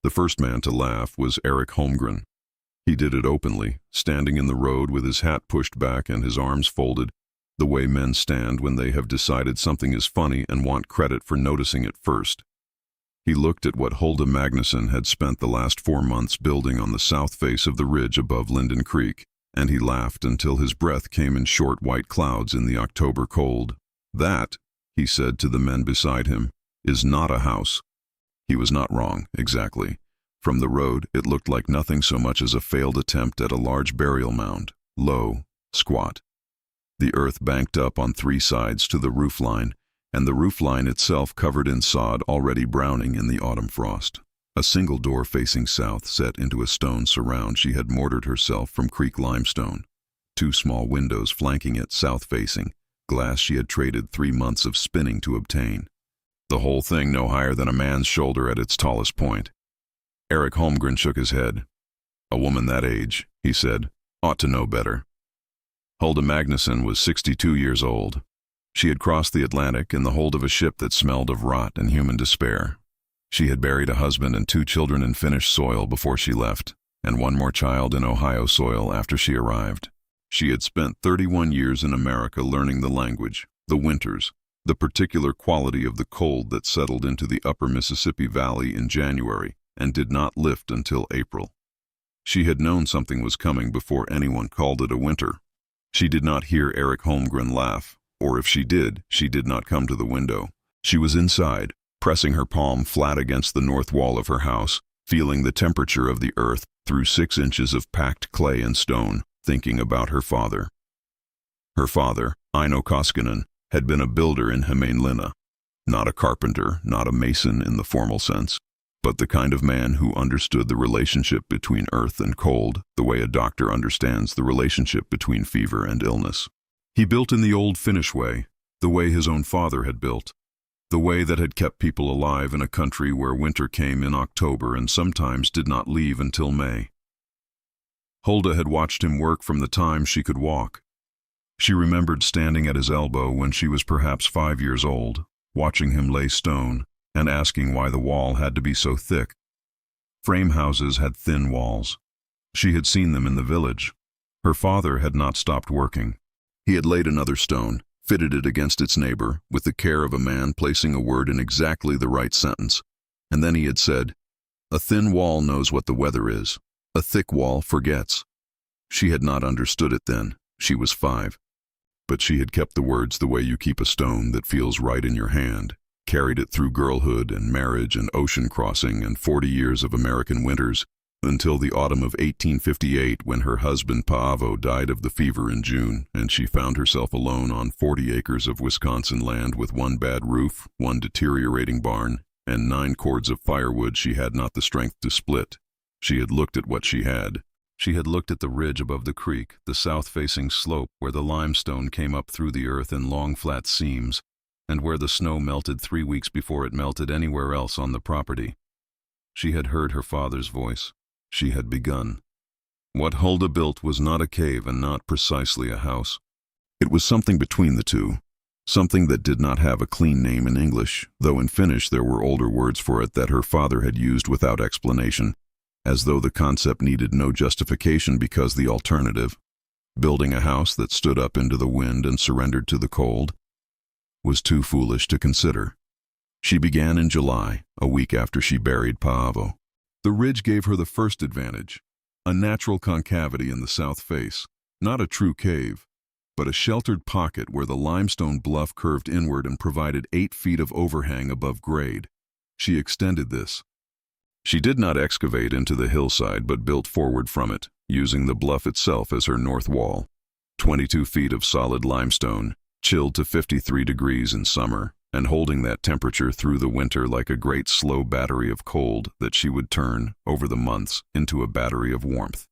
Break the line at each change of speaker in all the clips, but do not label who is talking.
The first man to laugh was Eric Holmgren. He did it openly, standing in the road with his hat pushed back and his arms folded, the way men stand when they have decided something is funny and want credit for noticing it first. He looked at what Hulda Magnusson had spent the last 4 months building on the south face of the ridge above Linden Creek, and he laughed until his breath came in short white clouds in the October cold. "That," he said to the men beside him, "is not a house." He was not wrong, exactly. From the road, it looked like nothing so much as a failed attempt at a large burial mound, low, squat. The earth banked up on 3 sides to the roofline, and the roofline itself covered in sod already browning in the autumn frost. A single door facing south set into a stone surround she had mortared herself from creek limestone. 2 small windows flanking it south-facing, glass she had traded 3 months of spinning to obtain. The whole thing no higher than a man's shoulder at its tallest point. Eric Holmgren shook his head. "A woman that age," he said, "ought to know better." Hulda Magnusson was 62 years old. She had crossed the Atlantic in the hold of a ship that smelled of rot and human despair. She had buried a husband and 2 children in Finnish soil before she left, and 1 more child in Ohio soil after she arrived. She had spent 31 years in America learning the language, the winters, the particular quality of the cold that settled into the upper Mississippi Valley in January and did not lift until April. She had known something was coming before anyone called it a winter. She did not hear Eric Holmgren laugh, or if she did not come to the window. She was inside, pressing her palm flat against the north wall of her house, feeling the temperature of the earth through 6 inches of packed clay and stone, thinking about her father. Her father, Aino Koskinen, had been a builder in Hämeenlinna. Not a carpenter, not a mason in the formal sense, but the kind of man who understood the relationship between earth and cold the way a doctor understands the relationship between fever and illness. He built in the old Finnish way, the way his own father had built, the way that had kept people alive in a country where winter came in October and sometimes did not leave until May. Hulda had watched him work from the time she could walk. She remembered standing at his elbow when she was perhaps 5 years old, watching him lay stone, and asking why the wall had to be so thick. Frame houses had thin walls. She had seen them in the village. Her father had not stopped working. He had laid another stone, fitted it against its neighbor, with the care of a man placing a word in exactly the right sentence, and then he had said, "A thin wall knows what the weather is. A thick wall forgets." She had not understood it then. She was 5. But she had kept the words the way you keep a stone that feels right in your hand, carried it through girlhood and marriage and ocean crossing and 40 years of American winters, until the autumn of 1858 when her husband Paavo died of the fever in June, and she found herself alone on 40 acres of Wisconsin land with 1 bad roof, 1 deteriorating barn, and 9 cords of firewood she had not the strength to split. She had looked at what she had. She had looked at the ridge above the creek, the south-facing slope where the limestone came up through the earth in long flat seams, and where the snow melted 3 weeks before it melted anywhere else on the property. She had heard her father's voice. She had begun. What Hulda built was not a cave and not precisely a house. It was something between the two, something that did not have a clean name in English, though in Finnish there were older words for it that her father had used without explanation, as though the concept needed no justification because the alternative, building a house that stood up into the wind and surrendered to the cold, was too foolish to consider. She began in July, a week after she buried Paavo. The ridge gave her the first advantage, a natural concavity in the south face, not a true cave, but a sheltered pocket where the limestone bluff curved inward and provided 8 feet of overhang above grade. She extended this. She did not excavate into the hillside but built forward from it, using the bluff itself as her north wall. 22 feet of solid limestone, chilled to 53 degrees in summer, and holding that temperature through the winter like a great slow battery of cold that she would turn, over the months, into a battery of warmth.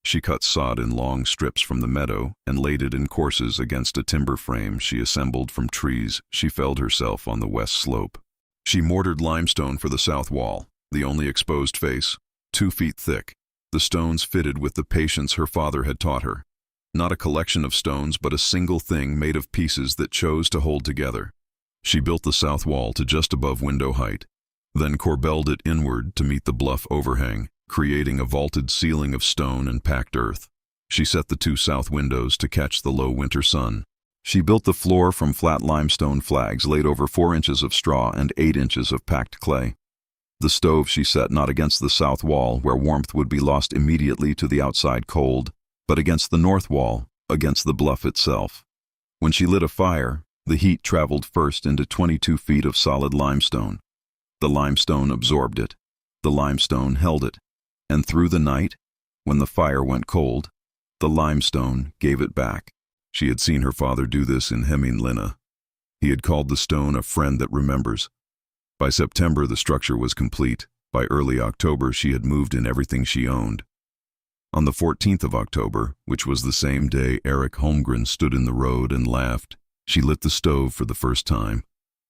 She cut sod in long strips from the meadow and laid it in courses against a timber frame she assembled from trees she felled herself on the west slope. She mortared limestone for the south wall, the only exposed face, 2 feet thick, the stones fitted with the patience her father had taught her. Not a collection of stones, but a single thing made of pieces that chose to hold together. She built the south wall to just above window height. then corbelled it inward to meet the bluff overhang, creating a vaulted ceiling of stone and packed earth. She set the 2 south windows to catch the low winter sun. She built the floor from flat limestone flags laid over 4 inches of straw and 8 inches of packed clay. The stove she set not against the south wall, where warmth would be lost immediately to the outside cold, but against the north wall, against the bluff itself. When she lit a fire, the heat traveled first into 22 feet of solid limestone. The limestone absorbed it. The limestone held it. And through the night, when the fire went cold, the limestone gave it back. She had seen her father do this in Hämeenlinna. He had called the stone a friend that remembers. By September, the structure was complete. By early October, she had moved in everything she owned. On the 14th of October, which was the same day Erik Holmgren stood in the road and laughed, she lit the stove for the first time.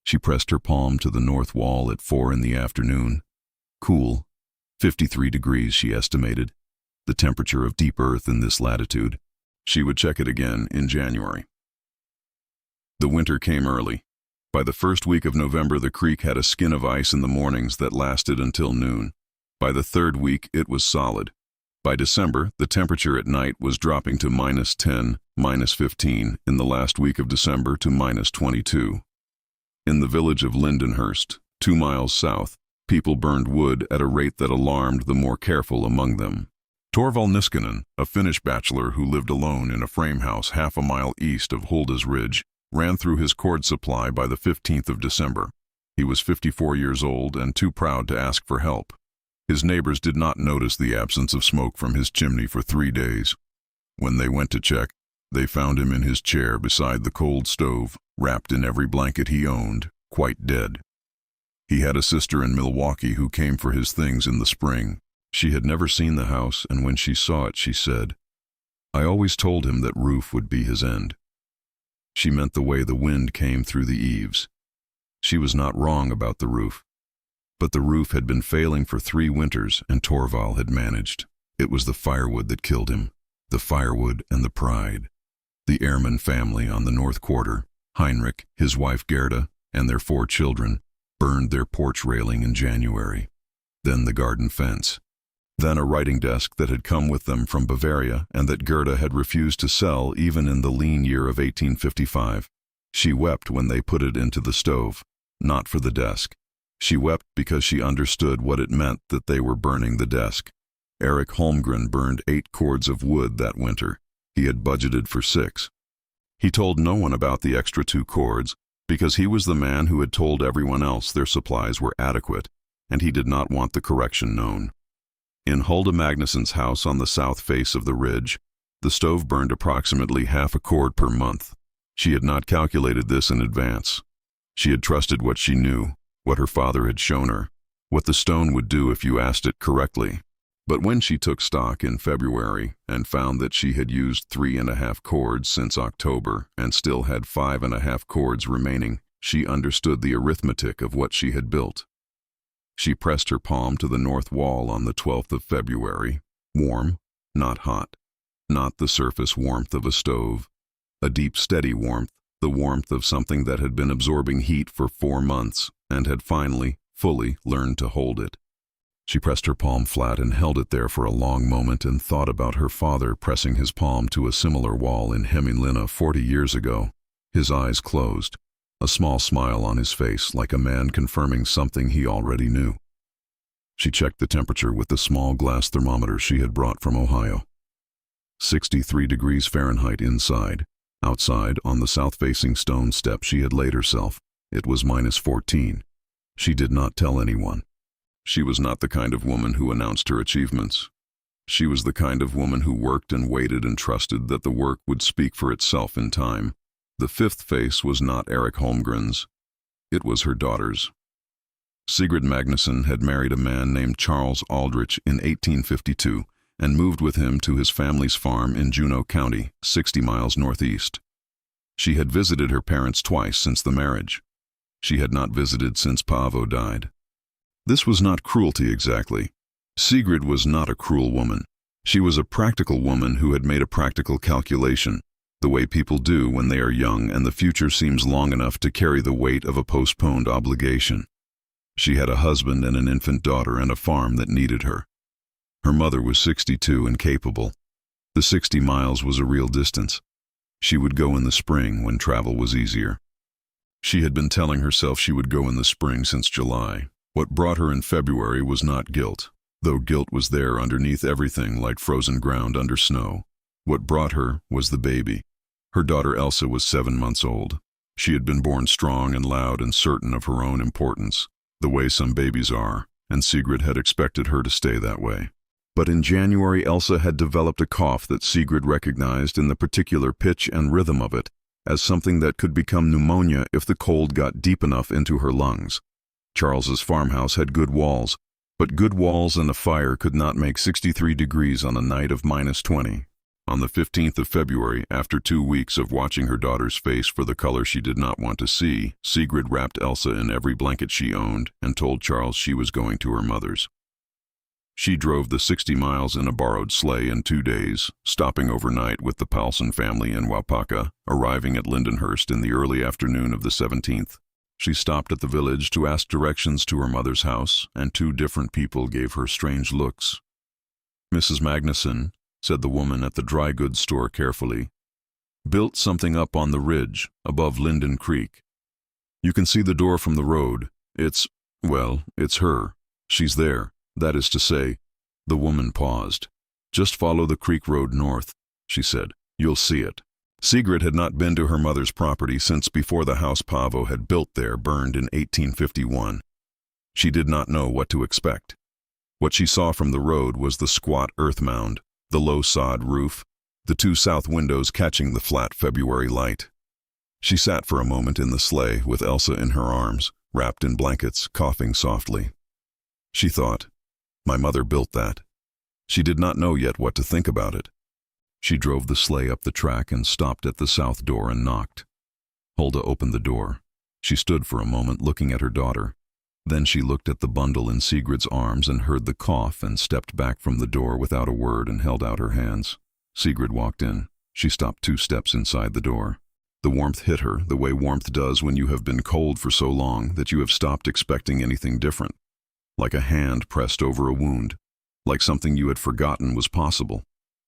She pressed her palm to the north wall at 4 in the afternoon. Cool. 53 degrees, she estimated. The temperature of deep earth in this latitude. She would check it again in January. The winter came early. By the first week of November, the creek had a skin of ice in the mornings that lasted until noon. By the third week, it was solid. By December, the temperature at night was dropping to -10, -15, in the last week of December to -22. In the village of Lindenhurst, 2 miles south, people burned wood at a rate that alarmed the more careful among them. Torvald Niskanen, a Finnish bachelor who lived alone in a frame house half a mile east of Halda's Ridge, ran through his cord supply by the 15th of December. He was 54 years old and too proud to ask for help. His neighbors did not notice the absence of smoke from his chimney for 3 days. When they went to check, they found him in his chair beside the cold stove, wrapped in every blanket he owned, quite dead. He had a sister in Milwaukee who came for his things in the spring. She had never seen the house, and when she saw it, she said, "I always told him that roof would be his end." She meant the way the wind came through the eaves. She was not wrong about the roof. But the roof had been failing for 3 winters, and Torvald had managed. It was the firewood that killed him, the firewood and the pride. The Ehrman family on the North Quarter, Heinrich, his wife Gerda, and their 4 children, burned their porch railing in January. Then the garden fence. Then a writing desk that had come with them from Bavaria and that Gerda had refused to sell even in the lean year of 1855. She wept when they put it into the stove, not for the desk. She wept because she understood what it meant that they were burning the desk. Erik Holmgren burned 8 cords of wood that winter. He had budgeted for 6. He told no one about the extra 2 cords because he was the man who had told everyone else their supplies were adequate, and he did not want the correction known. In Halda Magnussen's house on the south face of the ridge, the stove burned approximately half a cord per month. She had not calculated this in advance. She had trusted what she knew, what her father had shown her, what the stone would do if you asked it correctly. But when she took stock in February and found that she had used 3½ cords since October and still had 5½ cords remaining, she understood the arithmetic of what she had built. She pressed her palm to the north wall on the 12th of February, warm, not hot, not the surface warmth of a stove, a deep, steady warmth, the warmth of something that had been absorbing heat for 4 months and had finally, fully learned to hold it. She pressed her palm flat and held it there for a long moment and thought about her father pressing his palm to a similar wall in Hämeenlinna 40 years ago. His eyes closed, a small smile on his face like a man confirming something he already knew. She checked the temperature with the small glass thermometer she had brought from Ohio. 63 degrees Fahrenheit inside. Outside, on the south-facing stone step she had laid herself, it was -14. She did not tell anyone. She was not the kind of woman who announced her achievements. She was the kind of woman who worked and waited and trusted that the work would speak for itself in time. The 5th face was not Erik Holmgren's. It was her daughter's. Sigrid Magnussen had married a man named Charles Aldrich in 1852 and moved with him to his family's farm in Juneau County, 60 miles northeast. She had visited her parents twice since the marriage. She had not visited since Paavo died. This was not cruelty exactly. Sigrid was not a cruel woman. She was a practical woman who had made a practical calculation, the way people do when they are young and the future seems long enough to carry the weight of a postponed obligation. She had a husband and an infant daughter and a farm that needed her. Her mother was 62 and capable. The 60 miles was a real distance. She would go in the spring when travel was easier. She had been telling herself she would go in the spring since July. What brought her in February was not guilt, though guilt was there underneath everything like frozen ground under snow. What brought her was the baby. Her daughter Elsa was 7 months old. She had been born strong and loud and certain of her own importance, the way some babies are, and Sigrid had expected her to stay that way. But in January, Elsa had developed a cough that Sigrid recognized in the particular pitch and rhythm of it as something that could become pneumonia if the cold got deep enough into her lungs. Charles's farmhouse had good walls, but good walls and a fire could not make 63 degrees on a night of -20. On the 15th of February, after 2 weeks of watching her daughter's face for the color she did not want to see, Sigrid wrapped Elsa in every blanket she owned and told Charles she was going to her mother's. She drove the 60 miles in a borrowed sleigh in 2 days, stopping overnight with the Paulson family in Waupaca, arriving at Lindenhurst in the early afternoon of the 17th. She stopped at the village to ask directions to her mother's house, and 2 different people gave her strange looks. "Mrs. Magnuson," said the woman at the dry goods store carefully, "built something up on the ridge above Linden Creek. You can see the door from the road. It's her. She's there. That is to say," the woman paused. "Just follow the creek road north," she said. "You'll see it." Sigrid had not been to her mother's property since before the house Paavo had built there burned in 1851. She did not know what to expect. What she saw from the road was the squat earth mound, the low sod roof, the 2 south windows catching the flat February light. She sat for a moment in the sleigh with Elsa in her arms, wrapped in blankets, coughing softly. She thought, "My mother built that." She did not know yet what to think about it. She drove the sleigh up the track and stopped at the south door and knocked. Halda opened the door. She stood for a moment looking at her daughter. Then she looked at the bundle in Sigrid's arms and heard the cough and stepped back from the door without a word and held out her hands. Sigrid walked in. She stopped 2 steps inside the door. The warmth hit her the way warmth does when you have been cold for so long that you have stopped expecting anything different. Like a hand pressed over a wound, like something you had forgotten was possible.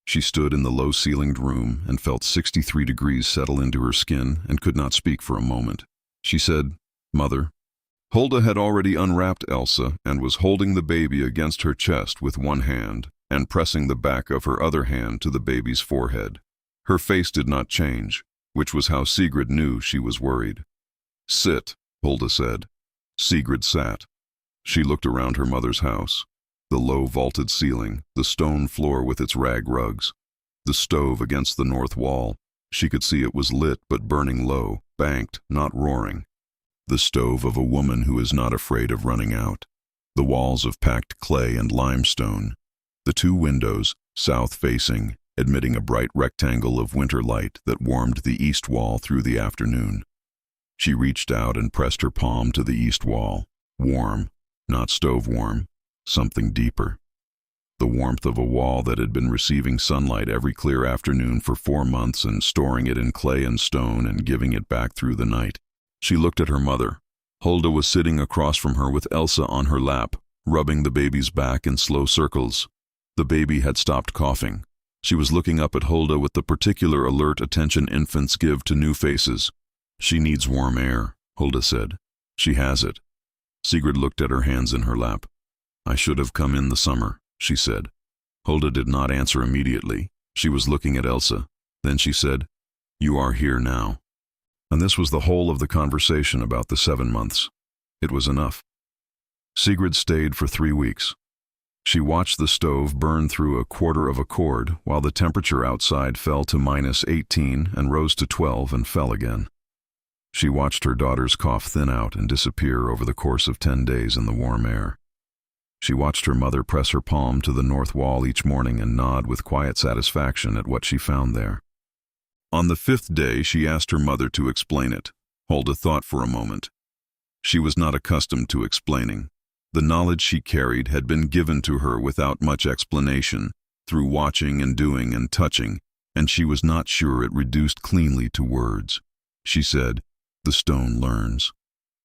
She stood in the low-ceilinged room and felt 63 degrees settle into her skin and could not speak for a moment. She said, "Mother." Halda had already unwrapped Elsa and was holding the baby against her chest with one hand and pressing the back of her other hand to the baby's forehead. Her face did not change, which was how Sigrid knew she was worried. "Sit," Halda said. Sigrid sat. She looked around her mother's house. The low vaulted ceiling, the stone floor with its rag rugs, the stove against the north wall. She could see it was lit but burning low, banked, not roaring. The stove of a woman who is not afraid of running out. The walls of packed clay and limestone. The 2 windows, south-facing, admitting a bright rectangle of winter light that warmed the east wall through the afternoon. She reached out and pressed her palm to the east wall. Warm. Not stove warm, something deeper. The warmth of a wall that had been receiving sunlight every clear afternoon for 4 months and storing it in clay and stone and giving it back through the night. She looked at her mother. Halda was sitting across from her with Elsa on her lap, rubbing the baby's back in slow circles. The baby had stopped coughing. She was looking up at Halda with the particular alert attention infants give to new faces. "She needs warm air," Halda said. "She has it." Sigrid looked at her hands in her lap. "I should have come in the summer," she said. Halda did not answer immediately. She was looking at Elsa. Then she said, "You are here now." And this was the whole of the conversation about the 7 months. It was enough. Sigrid stayed for 3 weeks. She watched the stove burn through a quarter of a cord while the temperature outside fell to -18 and rose to 12 and fell again. She watched her daughter's cough thin out and disappear over the course of 10 days in the warm air. She watched her mother press her palm to the north wall each morning and nod with quiet satisfaction at what she found there. On the 5th day, she asked her mother to explain it. Halda thought for a moment. She was not accustomed to explaining. The knowledge she carried had been given to her without much explanation, through watching and doing and touching, and she was not sure it reduced cleanly to words. She said, "The stone learns."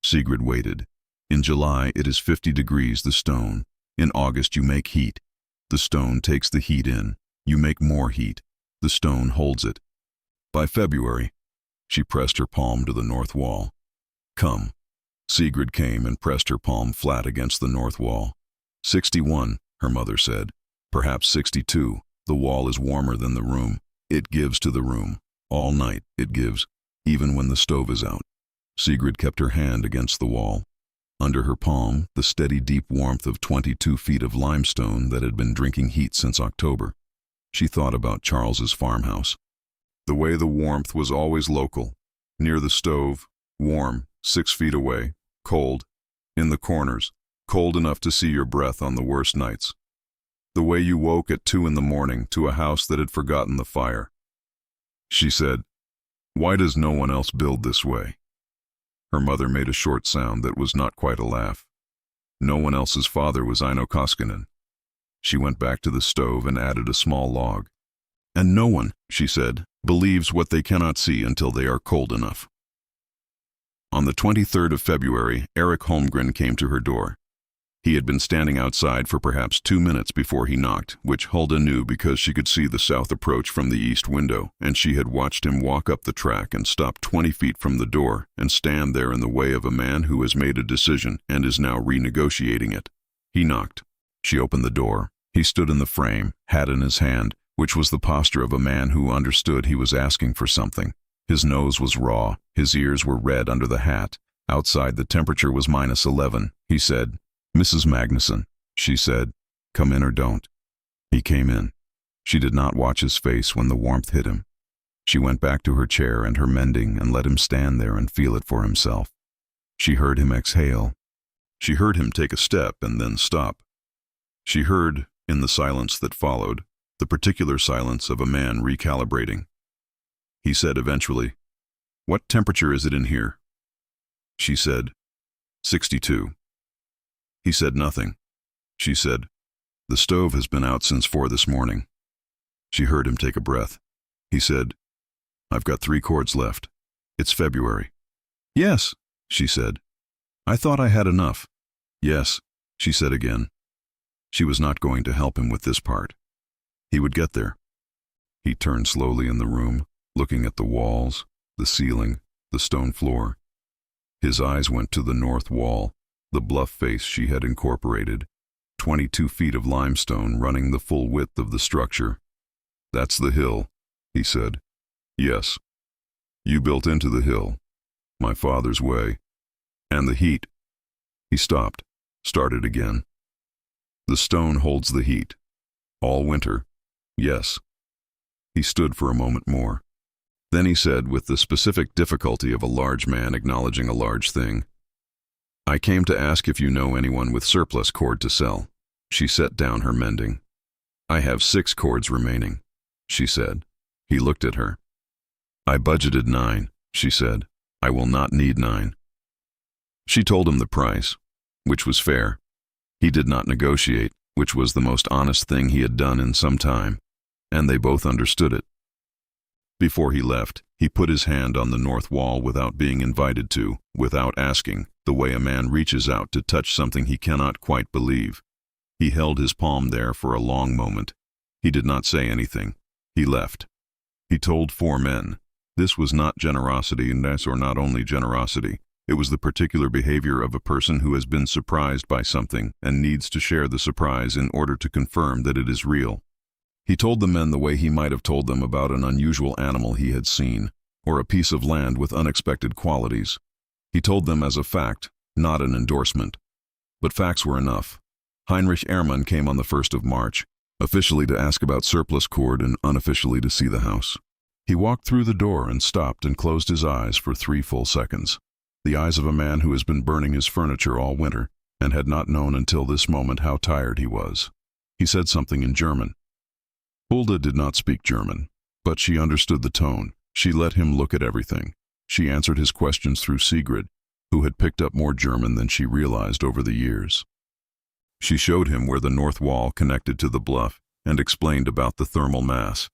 Sigrid waited. In July it is 50 degrees the stone. In August you make heat. The stone takes the heat in. You make more heat. The stone holds it. By February, she pressed her palm to the north wall. Come. Sigrid came and pressed her palm flat against the north wall. 61, her mother said. Perhaps 62. The wall is warmer than the room. It gives to the room. All night it gives, even when the stove is out. Sigrid kept her hand against the wall. Under her palm, the steady deep warmth of 22 feet of limestone that had been drinking heat since October. She thought about Charles's farmhouse. The way the warmth was always local. Near the stove, warm, 6 feet away, cold. In the corners, cold enough to see your breath on the worst nights. The way you woke at 2 in the morning to a house that had forgotten the fire. She said, "Why does no one else build this way?" Her mother made a short sound that was not quite a laugh. No one else's father was Aino Koskinen. She went back to the stove and added a small log. "And no one," she said, "believes what they cannot see until they are cold enough." On the 23rd of February, Erik Holmgren came to her door. He had been standing outside for perhaps 2 minutes before he knocked, which Halda knew because she could see the south approach from the east window, and she had watched him walk up the track and stop 20 feet from the door and stand there in the way of a man who has made a decision and is now renegotiating it. He knocked. She opened the door. He stood in the frame, hat in his hand, which was the posture of a man who understood he was asking for something. His nose was raw, his ears were red under the hat. Outside the temperature was -11. He said, "Mrs. Magnusson," she said, "come in or don't." He came in. She did not watch his face when the warmth hit him. She went back to her chair and her mending and let him stand there and feel it for himself. She heard him exhale. She heard him take a step and then stop. She heard, in the silence that followed, the particular silence of a man recalibrating. He said eventually, "What temperature is it in here?" She said, 62. He said nothing. She said, "The stove has been out since 4 this morning." She heard him take a breath. He said, "I've got 3 cords left. It's February." "Yes," she said. "I thought I had enough." "Yes," she said again. She was not going to help him with this part. He would get there. He turned slowly in the room, looking at the walls, the ceiling, the stone floor. His eyes went to the north wall, the bluff face she had incorporated, 22 feet of limestone running the full width of the structure. "That's the hill," he said. "Yes. You built into the hill, my father's way. And the heat." He stopped, started again. "The stone holds the heat. All winter. Yes." He stood for a moment more. Then he said, with the specific difficulty of a large man acknowledging a large thing, "I came to ask if you know anyone with surplus cord to sell." She set down her mending. "I have 6 cords remaining," she said. He looked at her. "I budgeted 9, she said. "I will not need 9. She told him the price, which was fair. He did not negotiate, which was the most honest thing he had done in some time, and they both understood it. Before he left, he put his hand on the north wall without being invited to, without asking, the way a man reaches out to touch something he cannot quite believe. He held his palm there for a long moment. He did not say anything. He left. He told 4 men. This was not generosity, or not only generosity. It was the particular behavior of a person who has been surprised by something and needs to share the surprise in order to confirm that it is real. He told the men the way he might have told them about an unusual animal he had seen, or a piece of land with unexpected qualities. He told them as a fact, not an endorsement. But facts were enough. Heinrich Ehrmann came on the 1st of March, officially to ask about surplus cord and unofficially to see the house. He walked through the door and stopped and closed his eyes for 3 full seconds. The eyes of a man who has been burning his furniture all winter and had not known until this moment how tired he was. He said something in German. Hulda did not speak German, but she understood the tone. She let him look at everything. She answered his questions through Sigrid, who had picked up more German than she realized over the years. She showed him where the north wall connected to the bluff and explained about the thermal mass.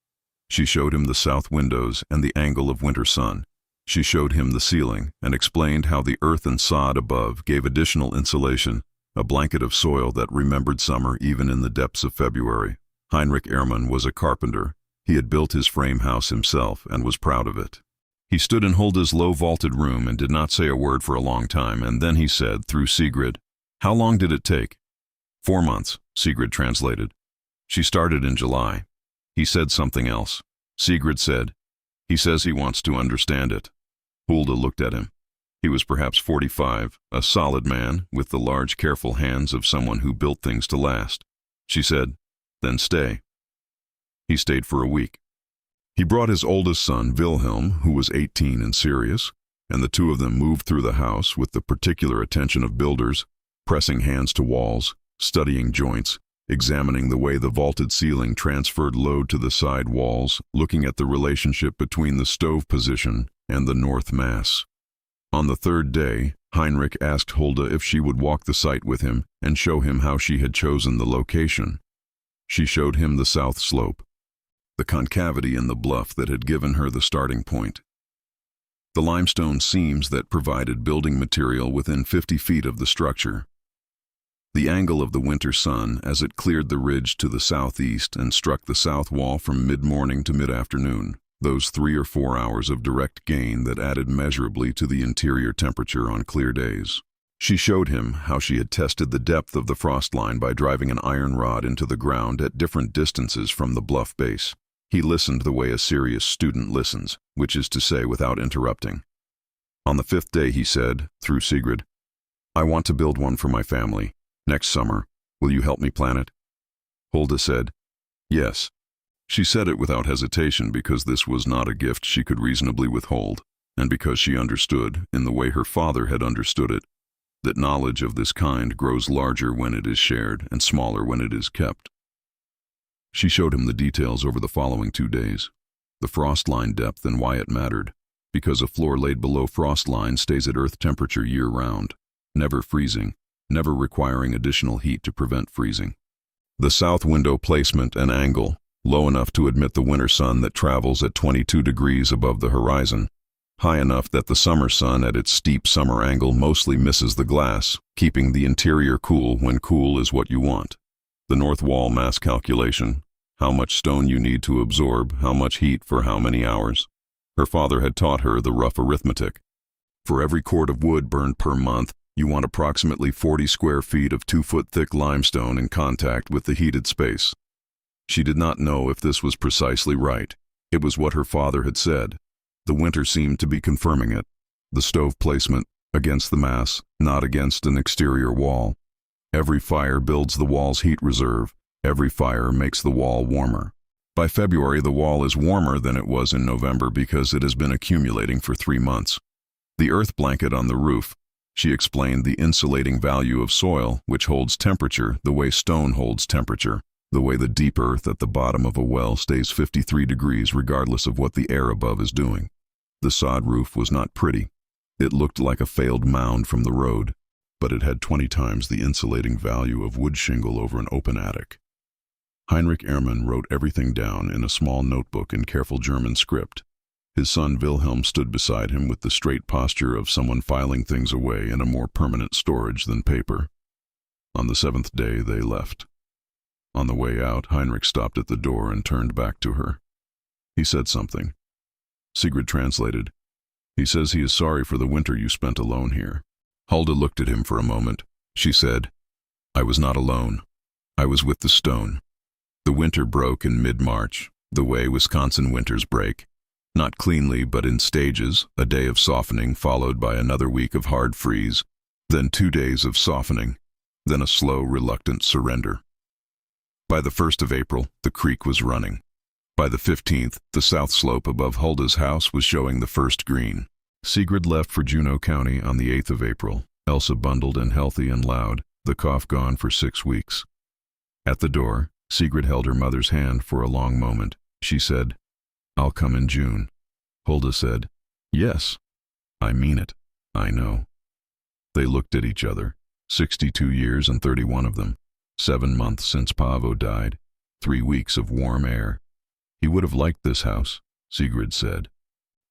She showed him the south windows and the angle of winter sun. She showed him the ceiling and explained how the earth and sod above gave additional insulation, a blanket of soil that remembered summer even in the depths of February. Heinrich Ehrmann was a carpenter. He had built his frame house himself and was proud of it. He stood in Halda's low-vaulted room and did not say a word for a long time, and then he said, through Sigrid, "How long did it take?" 4 months, Sigrid translated. She started in July. He said something else. Sigrid said, "He says he wants to understand it." Halda looked at him. He was perhaps 45, a solid man, with the large, careful hands of someone who built things to last. She said, "Then stay." He stayed for a week. He brought his oldest son, Wilhelm, who was 18 and serious, and the two of them moved through the house with the particular attention of builders, pressing hands to walls, studying joints, examining the way the vaulted ceiling transferred load to the side walls, looking at the relationship between the stove position and the north mass. On the third day, Heinrich asked Halda if she would walk the site with him and show him how she had chosen the location. She showed him the south slope, the concavity in the bluff that had given her the starting point, the limestone seams that provided building material within 50 feet of the structure, the angle of the winter sun as it cleared the ridge to the southeast and struck the south wall from mid-morning to mid-afternoon, those 3 or 4 hours of direct gain that added measurably to the interior temperature on clear days. She showed him how she had tested the depth of the frost line by driving an iron rod into the ground at different distances from the bluff base. He listened the way a serious student listens, which is to say without interrupting. On the 5th day he said, through Sigrid, "I want to build one for my family. Next summer, will you help me plan it?" Halda said, "Yes." She said it without hesitation because this was not a gift she could reasonably withhold, and because she understood, in the way her father had understood it, that knowledge of this kind grows larger when it is shared and smaller when it is kept. She showed him the details over the following 2 days, the frost line depth and why it mattered, because a floor laid below frost line stays at earth temperature year-round, never freezing, never requiring additional heat to prevent freezing. The south window placement and angle, low enough to admit the winter sun that travels at 22 degrees above the horizon, high enough that the summer sun at its steep summer angle mostly misses the glass, keeping the interior cool when cool is what you want. The north wall mass calculation, how much stone you need to absorb, how much heat for how many hours. Her father had taught her the rough arithmetic. For every cord of wood burned per month, you want approximately 40 square feet of 2-foot-thick limestone in contact with the heated space. She did not know if this was precisely right. It was what her father had said. The winter seemed to be confirming it. The stove placement, against the mass, not against an exterior wall. Every fire builds the wall's heat reserve. Every fire makes the wall warmer. By February, the wall is warmer than it was in November because it has been accumulating for 3 months. The earth blanket on the roof, she explained the insulating value of soil, which holds temperature the way stone holds temperature, the way the deep earth at the bottom of a well stays 53 degrees regardless of what the air above is doing. The sod roof was not pretty. It looked like a failed mound from the road, but it had 20 times the insulating value of wood shingle over an open attic. Heinrich Ehrmann wrote everything down in a small notebook in careful German script. His son Wilhelm stood beside him with the straight posture of someone filing things away in a more permanent storage than paper. On the 7th day they left. On the way out, Heinrich stopped at the door and turned back to her. He said something. Sigrid translated. "He says he is sorry for the winter you spent alone here." Halda looked at him for a moment. She said, "I was not alone. I was with the stone." The winter broke in mid-March, the way Wisconsin winters break. Not cleanly, but in stages, a day of softening followed by another week of hard freeze, then 2 days of softening, then a slow, reluctant surrender. By the 1st of April, the creek was running. By the 15th, the south slope above Halda's house was showing the first green. Sigrid left for Juneau County on the 8th of April, Elsa bundled and healthy and loud, the cough gone for 6 weeks. At the door, Sigrid held her mother's hand for a long moment. She said, "I'll come in June." Halda said, "Yes, I mean it, I know." They looked at each other, 62 years and 31 of them, 7 months since Paavo died, 3 weeks of warm air. "He would have liked this house," Sigrid said.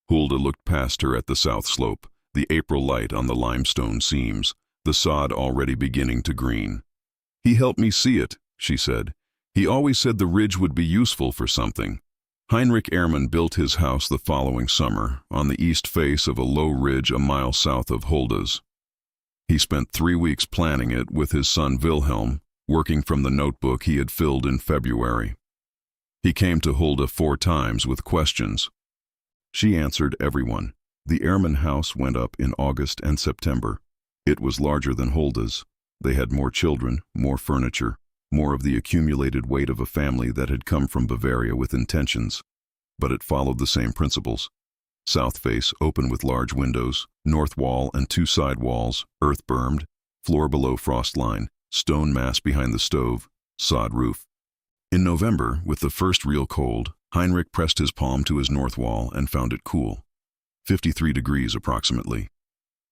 Hulda looked past her at the south slope, the April light on the limestone seams, the sod already beginning to green. "He helped me see it," she said. "He always said the ridge would be useful for something." Heinrich Ehrman built his house the following summer, on the east face of a low ridge a mile south of Hulda's. He spent 3 weeks planning it with his son Wilhelm, working from the notebook he had filled in February. He came to Hulda 4 times with questions. She answered everyone. The Ehrman house went up in August and September. It was larger than Hulda's. They had more children, more furniture, more of the accumulated weight of a family that had come from Bavaria with intentions. But it followed the same principles. South face open with large windows, north wall and 2 side walls, earth bermed, floor below frost line, stone mass behind the stove, sod roof. In November, with the first real cold, Heinrich pressed his palm to his north wall and found it cool. 53 degrees approximately.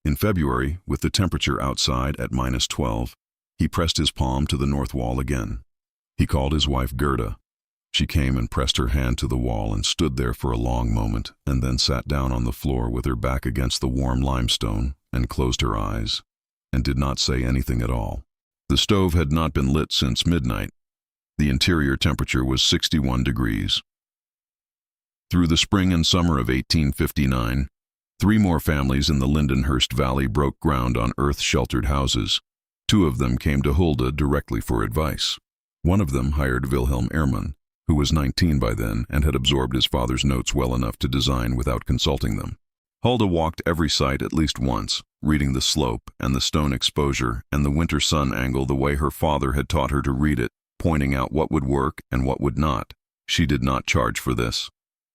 In February, with the temperature outside at -12, he pressed his palm to the north wall again. He called his wife Gerda. She came and pressed her hand to the wall and stood there for a long moment, and then sat down on the floor with her back against the warm limestone and closed her eyes, and did not say anything at all. The stove had not been lit since midnight. The interior temperature was 61 degrees. Through the spring and summer of 1859, 3 more families in the Lindenhurst Valley broke ground on earth-sheltered houses. 2 of them came to Hulda directly for advice. One of them hired Wilhelm Ehrman, who was 19 by then and had absorbed his father's notes well enough to design without consulting them. Hulda walked every site at least once, reading the slope and the stone exposure and the winter sun angle the way her father had taught her to read it, pointing out what would work and what would not. She did not charge for this.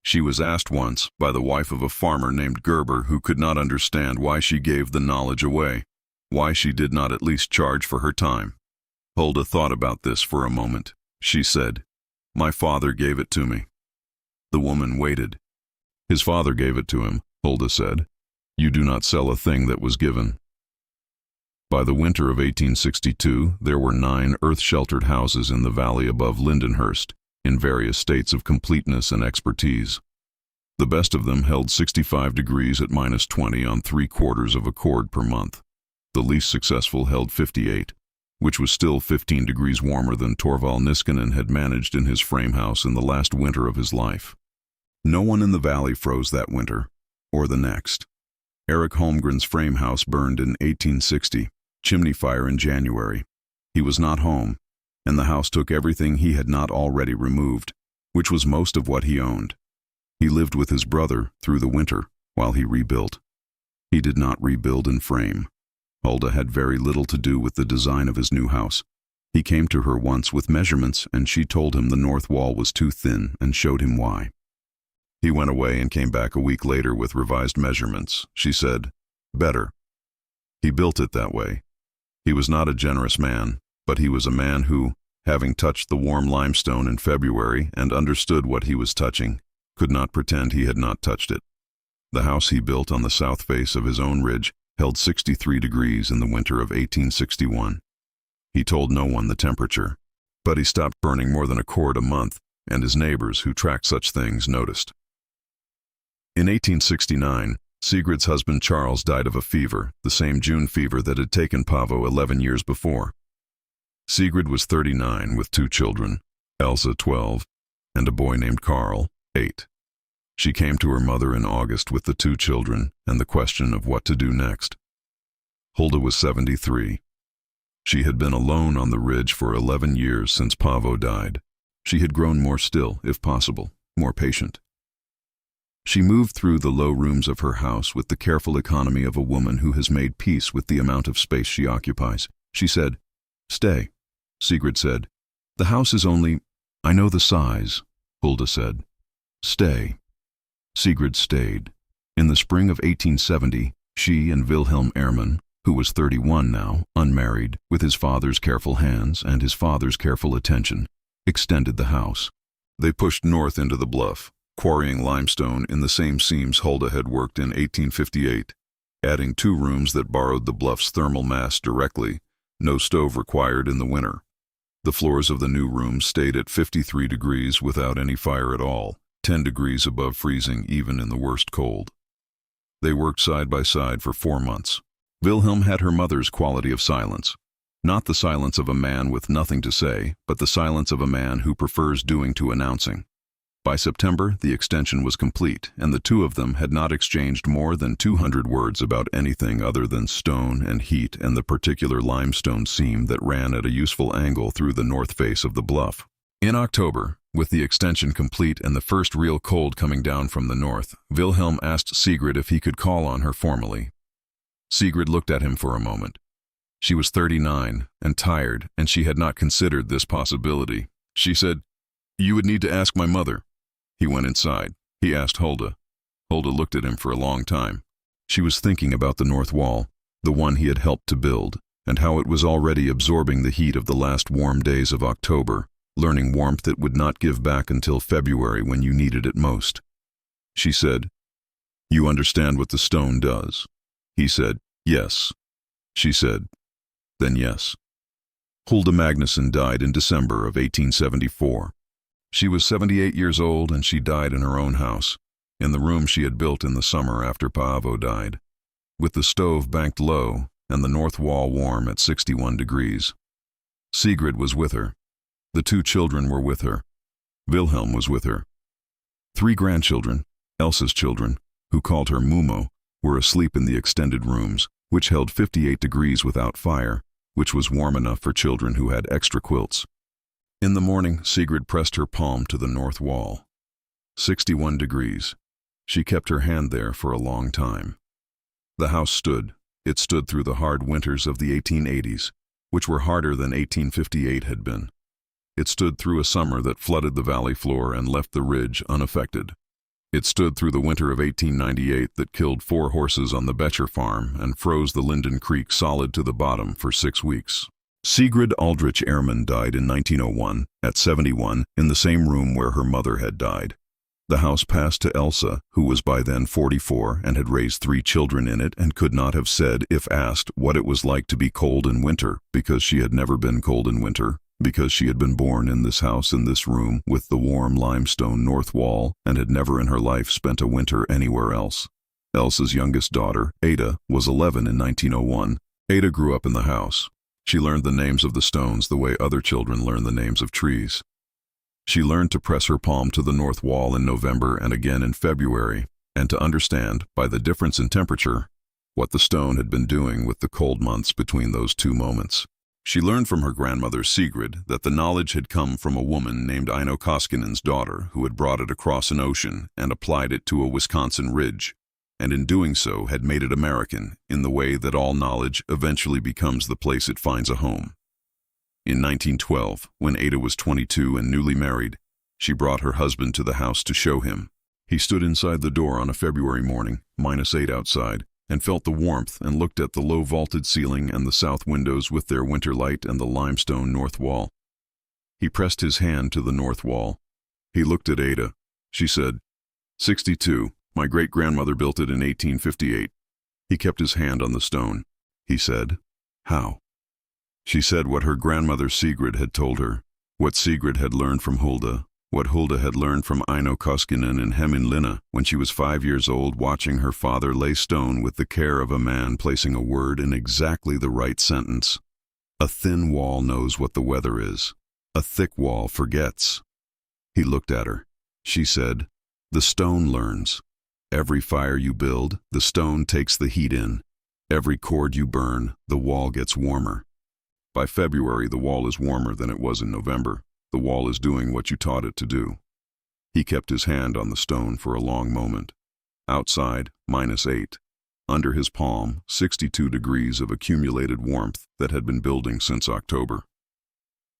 She was asked once by the wife of a farmer named Gerber, who could not understand why she gave the knowledge away, why she did not at least charge for her time. Hulda thought about this for a moment. She said, "My father gave it to me." The woman waited. "His father gave it to him," Hulda said. "You do not sell a thing that was given." By the winter of 1862, there were 9 earth-sheltered houses in the valley above Lindenhurst, in various states of completeness and expertise. The best of them held 65 degrees at -20 on 3/4 of a cord per month. The least successful held 58, which was still 15 degrees warmer than Torvald Niskanen had managed in his frame house in the last winter of his life. No one in the valley froze that winter, or the next. Erich Holmgren's frame house burned in 1860, chimney fire in January. He was not home, and the house took everything he had not already removed, which was most of what he owned. He lived with his brother through the winter while he rebuilt. He did not rebuild in frame. Hulda had very little to do with the design of his new house. He came to her once with measurements, and she told him the north wall was too thin and showed him why. He went away and came back a week later with revised measurements. She said, "Better." He built it that way. He was not a generous man, but he was a man who, having touched the warm limestone in February and understood what he was touching, could not pretend he had not touched it. The house he built on the south face of his own ridge held 63 degrees in the winter of 1861. He told no one the temperature, but he stopped burning more than a cord a month, and his neighbors who tracked such things noticed. In 1869, Sigrid's husband Charles died of a fever, the same June fever that had taken Paavo 11 years before. Sigrid was 39 with 2 children, Elsa 12, and a boy named Carl, 8. She came to her mother in August with the 2 children and the question of what to do next. Hulda was 73. She had been alone on the ridge for 11 years since Paavo died. She had grown more still, if possible, more patient. She moved through the low rooms of her house with the careful economy of a woman who has made peace with the amount of space she occupies. She said, "Stay." Sigrid said, "The house is only—" "I know the size," Hulda said. "Stay." Sigrid stayed. In the spring of 1870, she and Wilhelm Ehrman, who was 31 now, unmarried, with his father's careful hands and his father's careful attention, extended the house. They pushed north into the bluff, quarrying limestone in the same seams Hulda had worked in 1858, adding 2 rooms that borrowed the bluff's thermal mass directly, no stove required in the winter. The floors of the new rooms stayed at 53 degrees without any fire at all, 10 degrees above freezing even in the worst cold. They worked side by side for 4 months. Wilhelm had her mother's quality of silence. Not the silence of a man with nothing to say, but the silence of a man who prefers doing to announcing. By September, the extension was complete, and the two of them had not exchanged more than 200 words about anything other than stone and heat and the particular limestone seam that ran at a useful angle through the north face of the bluff. In October, with the extension complete and the first real cold coming down from the north, Wilhelm asked Sigrid if he could call on her formally. Sigrid looked at him for a moment. She was 39 and tired, and she had not considered this possibility. She said, "You would need to ask my mother." He went inside. He asked Halda. Halda looked at him for a long time. She was thinking about the north wall, the one he had helped to build, and how it was already absorbing the heat of the last warm days of October, learning warmth it would not give back until February when you needed it most. She said, "You understand what the stone does?" He said, "Yes." She said, "Then yes." Hulda Magnusson died in December of 1874. She was 78 years old, and she died in her own house, in the room she had built in the summer after Paavo died, with the stove banked low and the north wall warm at 61 degrees. Sigrid was with her. The 2 children were with her. Wilhelm was with her. 3 grandchildren, Elsa's children, who called her Mumo, were asleep in the extended rooms, which held 58 degrees without fire, which was warm enough for children who had extra quilts. In the morning, Sigrid pressed her palm to the north wall. 61 degrees. She kept her hand there for a long time. The house stood. It stood through the hard winters of the 1880s, which were harder than 1858 had been. It stood through a summer that flooded the valley floor and left the ridge unaffected. It stood through the winter of 1898 that killed 4 horses on the Becher farm and froze the Linden Creek solid to the bottom for 6 weeks. Sigrid Aldrich Ehrman died in 1901, at 71, in the same room where her mother had died. The house passed to Elsa, who was by then 44 and had raised 3 children in it and could not have said, if asked, what it was like to be cold in winter, because she had never been cold in winter, because she had been born in this house in this room with the warm limestone north wall and had never in her life spent a winter anywhere else. Elsa's youngest daughter, Ada, was 11 in 1901. Ada grew up in the house. She learned the names of the stones the way other children learn the names of trees. She learned to press her palm to the north wall in November and again in February, and to understand, by the difference in temperature, what the stone had been doing with the cold months between those 2 moments. She learned from her grandmother Sigrid that the knowledge had come from a woman named Aino Koskinen's daughter who had brought it across an ocean and applied it to a Wisconsin ridge, and in doing so had made it American in the way that all knowledge eventually becomes the place it finds a home. In 1912, when Ada was 22 and newly married, she brought her husband to the house to show him. He stood inside the door on a February morning, -8 outside, and felt the warmth and looked at the low vaulted ceiling and the south windows with their winter light and the limestone north wall. He pressed his hand to the north wall. He looked at Ada. She said, 62. My great-grandmother built it in 1858. He kept his hand on the stone. He said, how? She said what her grandmother Sigrid had told her, what Sigrid had learned from Hulda, what Hulda had learned from Aino Koskinen in Hämeenlinna when she was 5 years old, watching her father lay stone with the care of a man placing a word in exactly the right sentence. A thin wall knows what the weather is. A thick wall forgets. He looked at her. She said, the stone learns. Every fire you build, the stone takes the heat in. Every cord you burn, the wall gets warmer. By February, the wall is warmer than it was in November. The wall is doing what you taught it to do. He kept his hand on the stone for a long moment. Outside, -8. Under his palm, 62 degrees of accumulated warmth that had been building since October.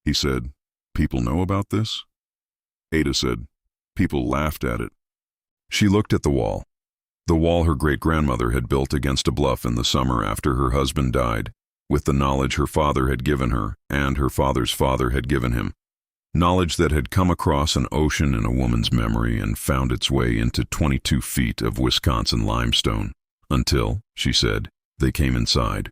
He said, people know about this? Ada said, people laughed at it. She looked at the wall her great-grandmother had built against a bluff in the summer after her husband died, with the knowledge her father had given her and her father's father had given him. Knowledge that had come across an ocean in a woman's memory and found its way into 22 feet of Wisconsin limestone, until, she said, they came inside.